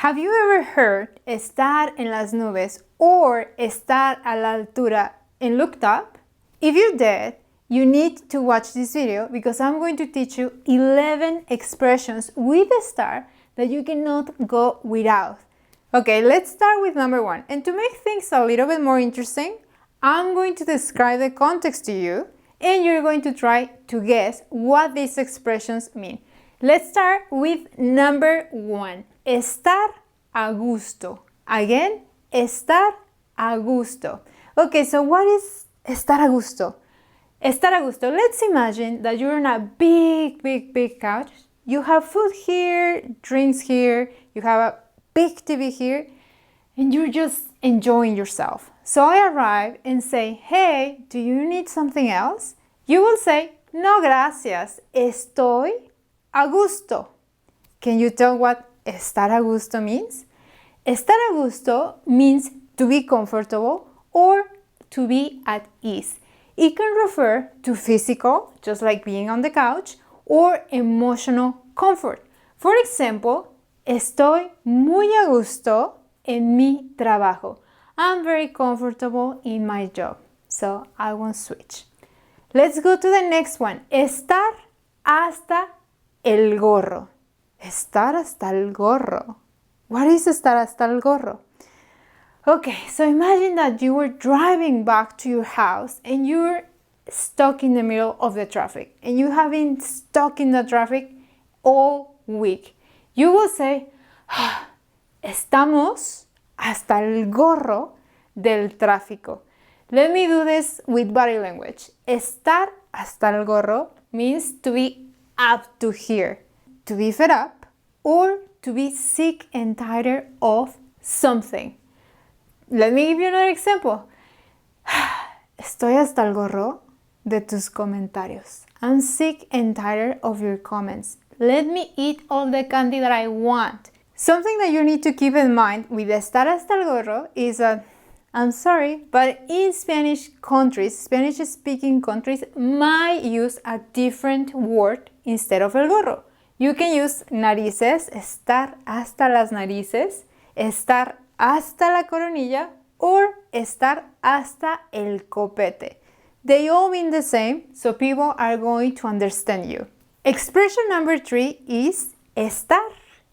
Have you ever heard estar en las nubes or estar a la altura and looked up? If you did, you need to watch this video because I'm going to teach you 11 expressions with estar that you cannot go without. Okay, let's start with number 1. And to make things a little bit more interesting, I'm going to describe the context to you and you're going to try to guess what these expressions mean. Let's start with number 1. Estar a gusto. Again, estar a gusto. Okay, so what is estar a gusto? Estar a gusto. Let's imagine that you're on a big couch. You have food here, drinks here, you have a big TV here, and you're just enjoying yourself. So I arrive and say, hey, do you need something else? You will say, no gracias, estoy a gusto. Can you tell what estar a gusto means? Estar a gusto means to be comfortable or to be at ease. It can refer to physical, just like being on the couch, or emotional comfort. For example, estoy muy a gusto en mi trabajo. I'm very comfortable in my job, so I won't switch. Let's go to the next one. Estar hasta el gorro. Estar hasta el gorro. What is estar hasta el gorro? Okay, so imagine that you were driving back to your house and you're stuck in the middle of the traffic and you have been stuck in the traffic all week. You will say, estamos hasta el gorro del tráfico. Let me do this with body language. Estar hasta el gorro means to be up to here, to be fed up, or to be sick and tired of something. Let me give you another example. Estoy hasta el gorro de tus comentarios. I'm sick and tired of your comments. Let me eat all the candy that I want. Something that you need to keep in mind with estar hasta el gorro is that, I'm sorry, but in Spanish countries, Spanish-speaking countries might use a different word instead of el gorro. You can use narices, estar hasta las narices, estar hasta la coronilla, or estar hasta el copete. They all mean the same, so people are going to understand you. Expression number 3 is estar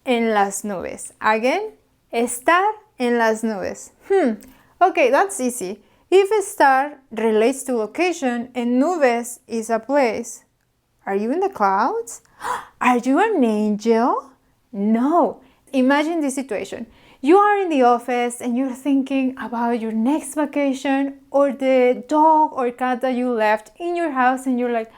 en las nubes. Again, estar en las nubes. Okay, that's easy. If estar relates to location and nubes is a place, are you in the clouds? Are you an angel? No. Imagine this situation. You are in the office and you're thinking about your next vacation or the dog or cat that you left in your house and you're like,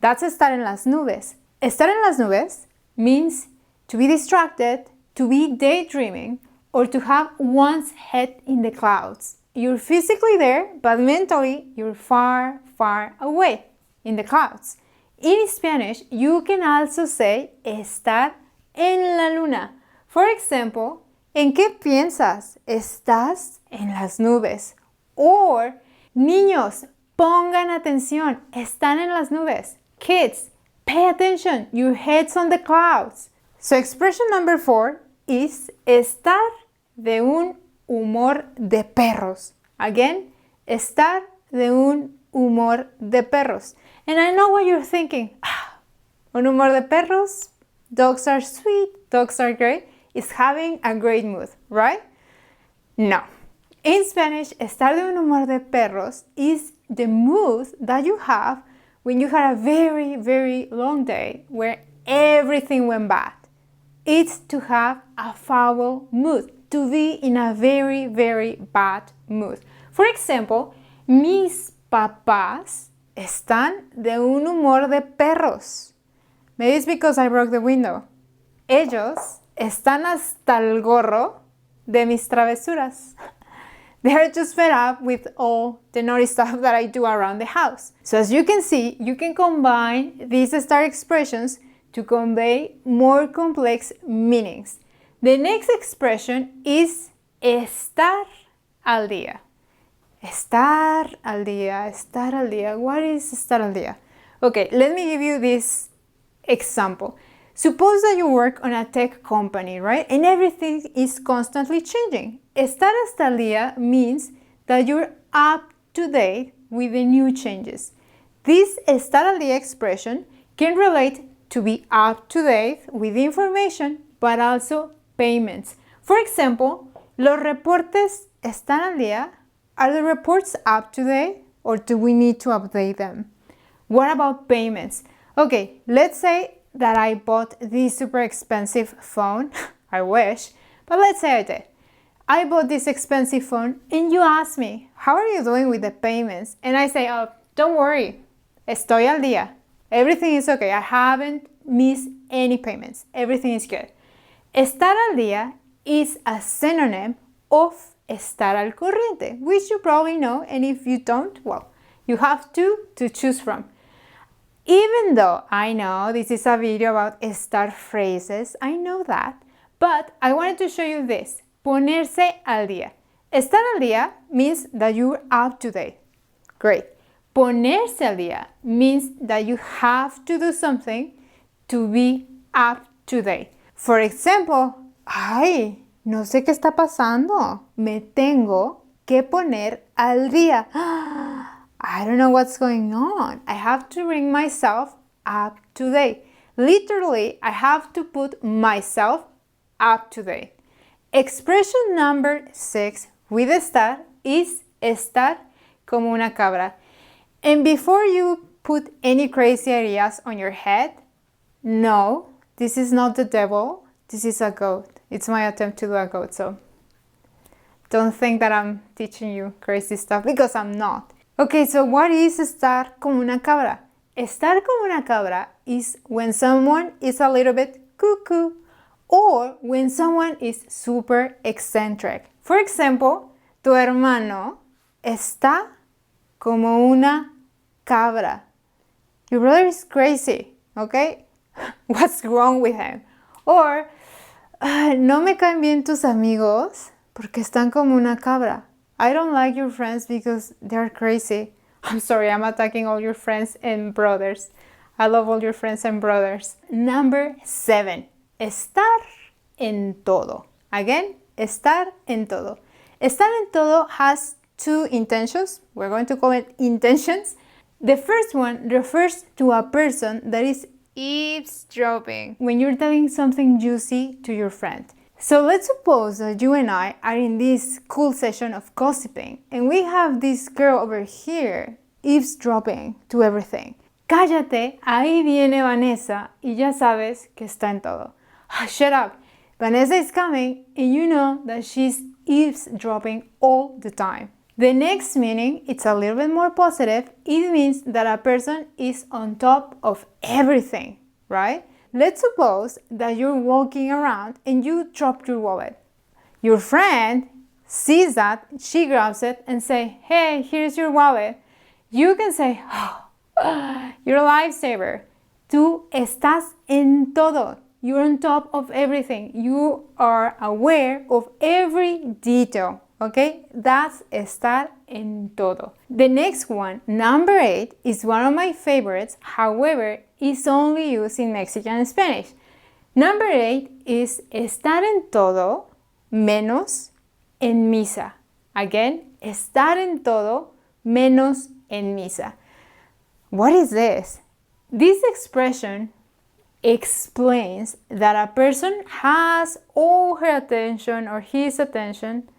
that's estar en las nubes. Estar en las nubes means to be distracted, to be daydreaming, or to have one's head in the clouds. You're physically there, but mentally you're far away in the clouds. In Spanish, you can also say estar en la luna. For example, ¿en qué piensas? Estás en las nubes. Or, niños, pongan atención, están en las nubes. Kids, pay attention, your head's on the clouds. So expression number 4 is estar de un humor de perros. Again, estar de un humor de perros. And I know what you're thinking. Un humor de perros? Dogs are sweet, dogs are great. Is having a great mood, right? No. In Spanish, estar de un humor de perros is the mood that you have when you had a very long day where everything went bad. It's to have a foul mood, to be in a very bad mood. For example, mis papás están de un humor de perros. Maybe it's because I broke the window. Ellos están hasta el gorro de mis travesuras. They're just fed up with all the naughty stuff that I do around the house. So as you can see, you can combine these estar expressions to convey more complex meanings. The next expression is estar al día. Estar al día, estar al día. What is estar al día? Okay, let me give you this example. Suppose that you work on a tech company, right? And everything is constantly changing. Estar hasta el día means that you're up to date with the new changes. This estar al día expression can relate to be up to date with information, but also payments. For example, los reportes están al día. Are the reports up to date, or do we need to update them? What about payments? Okay, let's say that I bought this super expensive phone. I wish, but let's say I did. I bought this expensive phone and you ask me, how are you doing with the payments? And I say, oh, don't worry, estoy al día. Everything is okay. I haven't missed any payments. Everything is good. Estar al día is a synonym of estar al corriente, which you probably know, and if you don't, well, you have two to choose from. Even though I know this is a video about estar phrases, I know that, but I wanted to show you this, ponerse al día. Estar al día means that you're up to date. Great. Ponerse al día means that you have to do something to be up to date. For example, ay, no sé qué está pasando. Me tengo que poner al día. I don't know what's going on. I have to bring myself up to date. Literally, I have to put myself up to date. Expression number 6 with estar is estar como una cabra. And before you put any crazy ideas on your head, no, this is not the devil. This is a goat. It's my attempt to do a goat, so don't think that I'm teaching you crazy stuff, because I'm not. Okay, so what is estar como una cabra? Estar como una cabra is when someone is a little bit cuckoo, or when someone is super eccentric. For example, tu hermano está como una cabra. Your brother is crazy, okay? What's wrong with him? Or, no me caen bien tus amigos porque están como una cabra. I don't like your friends because they're crazy. I'm sorry, I'm attacking all your friends and brothers. I love all your friends and brothers. Number 7, estar en todo. Again, estar en todo. Estar en todo has two intentions. We're going to call it intentions. The first one refers to a person that is eavesdropping when you're telling something juicy to your friend. So let's suppose that you and I are in this cool session of gossiping and we have this girl over here eavesdropping to everything. Cállate, ahí viene Vanessa y ya sabes que está en todo. Shut up. Vanessa is coming and you know that she's eavesdropping all the time. The next meaning, it's a little bit more positive. It means that a person is on top of everything, right? Let's suppose that you're walking around and you drop your wallet. Your friend sees that, she grabs it and say, hey, here's your wallet. You can say, oh, you're a lifesaver. Tú estás en todo. You're on top of everything. You are aware of every detail. Okay, that's estar en todo. The next one, number 8, is one of my favorites. However, it's only used in Mexican and Spanish. Number 8 is estar en todo menos en misa. Again, estar en todo menos en misa. What is this? This expression explains that a person has all her attention or his attention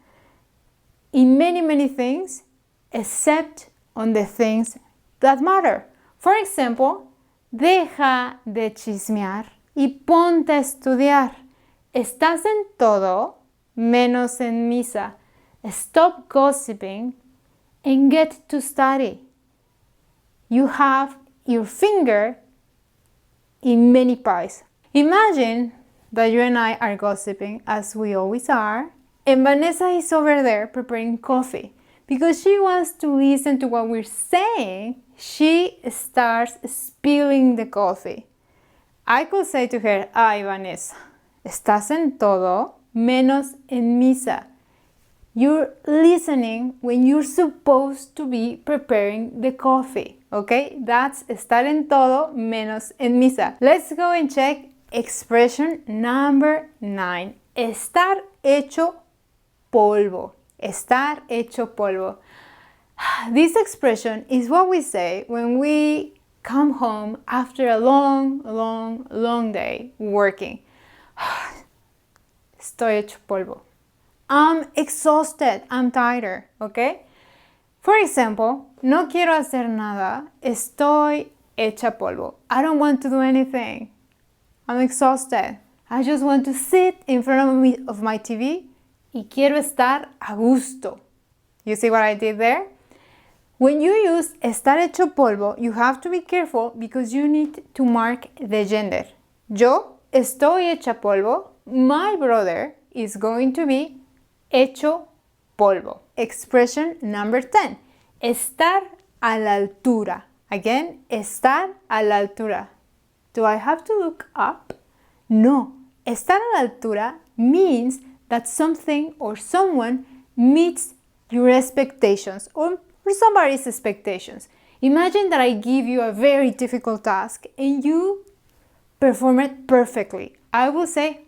in many things except on the things that matter. For example, deja de chismear y ponte a estudiar. Estás en todo menos en misa. Stop gossiping and get to study. You have your finger in many pies. Imagine that you and I are gossiping, as we always are, and Vanessa is over there preparing coffee. Because she wants to listen to what we're saying, she starts spilling the coffee. I could say to her, ay, Vanessa, estás en todo menos en misa. You're listening when you're supposed to be preparing the coffee, okay? That's estar en todo menos en misa. Let's go and check Expression number 9. Estar hecho polvo. Estar hecho polvo. This expression is what we say when we come home after a long day working. Estoy hecho polvo. I'm exhausted. I'm tired. Okay? For example, no quiero hacer nada. Estoy hecha polvo. I don't want to do anything. I'm exhausted. I just want to sit in front of my TV y quiero estar a gusto. You see what I did there? When you use estar hecho polvo, you have to be careful because you need to mark the gender. Yo estoy hecha polvo. My brother is going to be hecho polvo. Expression number 10. Estar a la altura. Again, estar a la altura. Do I have to look up? No. Estar a la altura means that something or someone meets your expectations or somebody's expectations. Imagine that I give you a very difficult task and you perform it perfectly. I will say,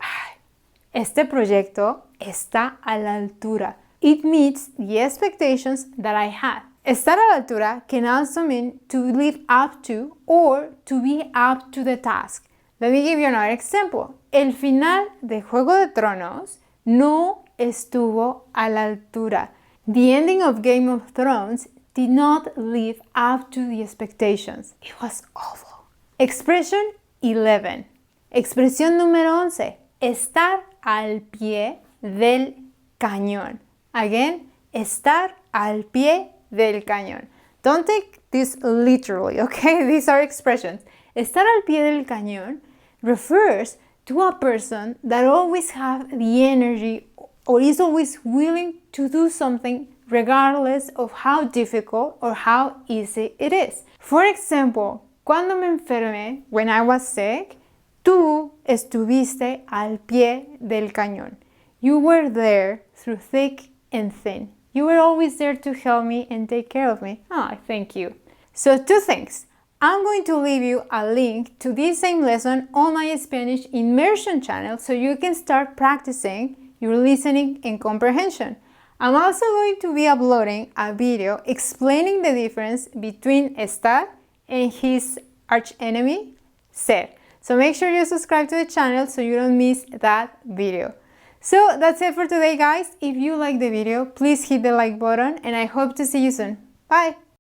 este proyecto está a la altura. It meets the expectations that I had. Estar a la altura can also mean to live up to or to be up to the task. Let me give you another example. El final de Juego de Tronos no estuvo a la altura. The ending of Game of Thrones did not live up to the expectations. It was awful. Expression 11. Expresión número 11. Estar al pie del cañón. Again, estar al pie del cañón. Don't take this literally, okay? These are expressions. Estar al pie del cañón refers to a person that always has the energy or is always willing to do something regardless of how difficult or how easy it is. For example, cuando me enfermé, when I was sick, tú estuviste al pie del cañón. You were there through thick and thin. You were always there to help me and take care of me. Thank you. So 2 things. I'm going to leave you a link to this same lesson on my Spanish immersion channel so you can start practicing your listening and comprehension. I'm also going to be uploading a video explaining the difference between estar and his archenemy, ser. So make sure you subscribe to the channel so you don't miss that video. So that's it for today, guys. If you like the video, please hit the like button and I hope to see you soon. Bye!